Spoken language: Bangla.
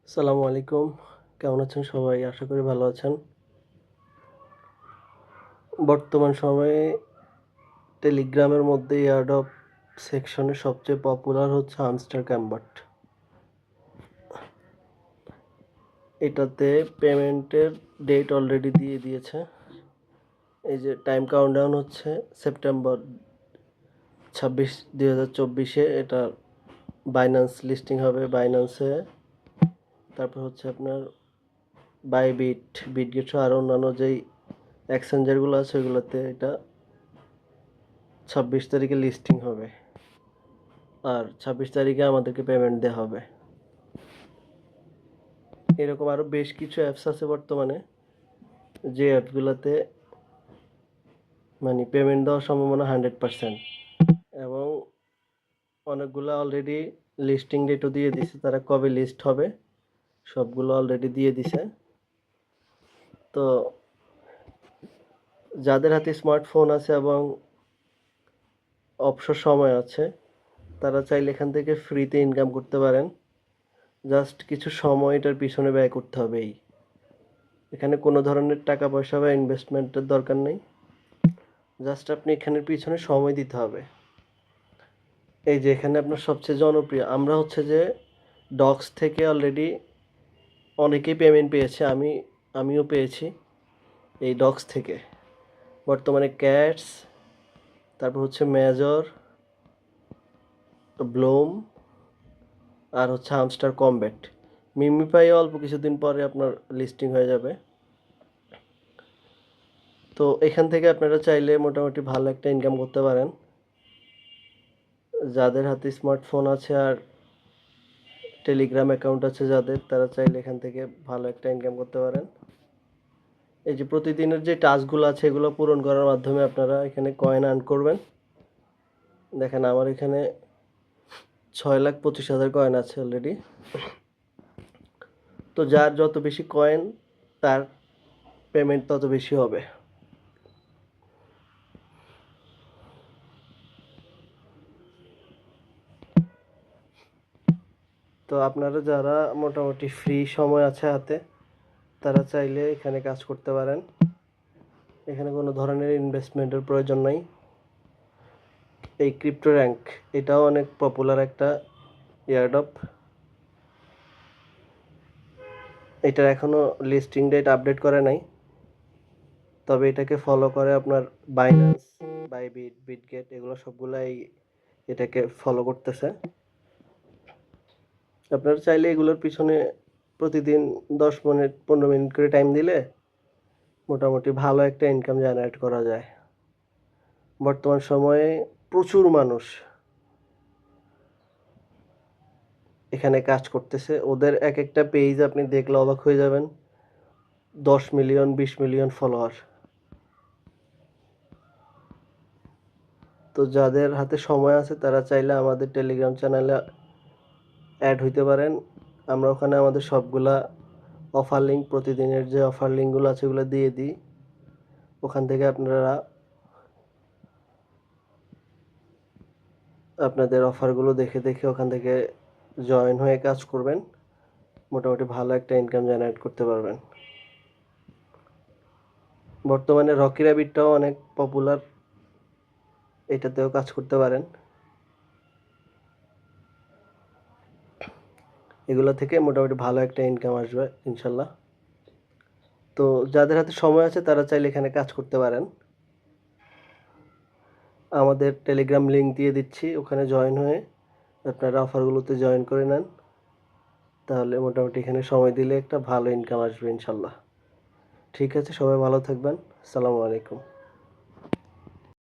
আসসালামু আলাইকুম। কেমন আছেন সবাই? আশা করি ভালো আছেন। বর্তমান সময়ে টেলিগ্রামের মধ্যে এয়ারড্রপ সেকশনে সবচেয়ে পপুলার হচ্ছে হামস্টার ক্যাম্বাট। এটাতে পেমেন্টের ডেট অলরেডি দিয়ে দিয়েছে। এই যে টাইম কাউন্টডাউন হচ্ছে সেপ্টেম্বর 26, 2024-এ এটা বাইন্যান্স লিস্টিং হবে বাইন্যান্সে। তারপর হচ্ছে আপনার বাইবিট, বিটগেট সহ আরও অন্যান্য যেই এক্সচেঞ্জারগুলো আছে ওইগুলোতে এটা 26 তারিখে লিস্টিং হবে, আর 26 তারিখে আমাদেরকে পেমেন্ট দেওয়া হবে। এরকম আরও বেশ কিছু অ্যাপস আছে বর্তমানে, যে অ্যাপগুলোতে মানে পেমেন্ট দেওয়ার সম্ভাবনা 100%, এবং অনেকগুলো অলরেডি লিস্টিং ডেটও দিয়ে দিছে। তারা কবে লিস্ট হবে সবগুলো অলরেডি দিয়ে দিছে। তো যাদের হাতে স্মার্টফোন আছে এবং অবসর সময় আছে তারা চাইলে এখান থেকে ফ্রিতে ইনকাম করতে পারেন। জাস্ট কিছু সময় এটার পিছনে ব্যয় করতে হবেই। এখানে কোনো ধরনের টাকা পয়সা বা ইনভেস্টমেন্টের দরকার নেই। জাস্ট আপনি এখানের পিছনে সময় দিতে হবে। এই যে এখানে আপনার সবচেয়ে জনপ্রিয়, আমরা হচ্ছে যে ডক্স থেকে অলরেডি অনেকেই পেমেন্ট পেয়েছে, আমিও পেয়েছি এই ডক্স থেকে। বর্তমানে ক্যাটস, তারপর হচ্ছে মেজর, ব্লুম, আর হচ্ছে হামস্টার কমব্যাট। মিমিপাই অল্প কিছুদিন পরে আপনার লিস্টিং হয়ে যাবে। তো এখান থেকে আপনারা চাইলে মোটামুটি ভালো একটা ইনকাম করতে পারেন। যাদের হাতে স্মার্টফোন আছে আর টেলিগ্রাম অ্যাকাউন্ট আছে যাদের, তারা চাইলে এখান থেকে ভালো একটা ইনকাম করতে পারেন। এই যে প্রতিদিনের যে টাস্কগুলো আছে এগুলো পূরণ করার মাধ্যমে আপনারা এখানে কয়েন আর্ন করবেন। দেখেন আমার এখানে 6,25,000 কয়েন আছে অলরেডি। তো যার যত বেশি কয়েন তার পেমেন্ট তত বেশি হবে। তো আপনারা যারা মোটামুটি ফ্রি সময় আছে হাতে তারা চাইলে এখানে কাজ করতে পারেন। এখানে কোনো ধরনের ইনভেস্টমেন্টের প্রয়োজন নাই। এই ক্রিপ্টো র্যাঙ্ক এটাও অনেক পপুলার একটা এয়ারড্রপ। এটার এখনও লিস্টিং ডেট আপডেট করে নাই, তবে এটাকে ফলো করে আপনার বাইন্যান্স, বাইবিট, বিটগেট এগুলো সবগুলাই এটাকে ফলো করতেছে। আপনারা চাইলে এগুলোর পিছনে প্রতিদিন 10 মিনিট 15 মিনিট করে টাইম দিলে মোটামুটি ভালো একটা ইনকাম জেনারেট করা যায়। বর্তমান সময়ে প্রচুর মানুষ এখানে কাজ করতেছে। ওদের এক একটা পেজ আপনি দেখলে অবাক হয়ে যাবেন, 10 মিলিয়ন 20 মিলিয়ন ফলোয়ার। তো যাদের হাতে সময় আছে তারা চাইলে আমাদের টেলিগ্রাম চ্যানেলে অ্যাড হইতে পারেন। আমরা ওখানে আমাদের সবগুলা অফার লিঙ্ক, প্রতিদিনের যে অফার লিঙ্কগুলো আছে ওগুলো দিয়ে দিই। ওখান থেকে আপনারা আপনাদের অফারগুলো দেখে দেখে ওখান থেকে জয়েন হয়ে কাজ করবেন। মোটামুটি ভালো একটা ইনকাম জেনারেট করতে পারবেন। বর্তমানে রকি র্যাবিটটাও অনেক পপুলার, এটাতেও কাজ করতে পারেন। এগুলো থেকে মোটামুটি ভালো একটা ইনকাম আসবে ইনশাল্লাহ। তো যাদের হাতে সময় আছে তারা চাইলে এখানে কাজ করতে পারেন। আমাদের টেলিগ্রাম লিঙ্ক দিয়ে দিচ্ছি, ওখানে জয়েন হয়ে আপনারা অফারগুলোতে জয়েন করে নেন। তাহলে মোটামুটি এখানে সময় দিলে একটা ভালো ইনকাম আসবে ইনশাল্লাহ। ঠিক আছে, সবাই ভালো থাকবেন। আসসালামু আলাইকুম।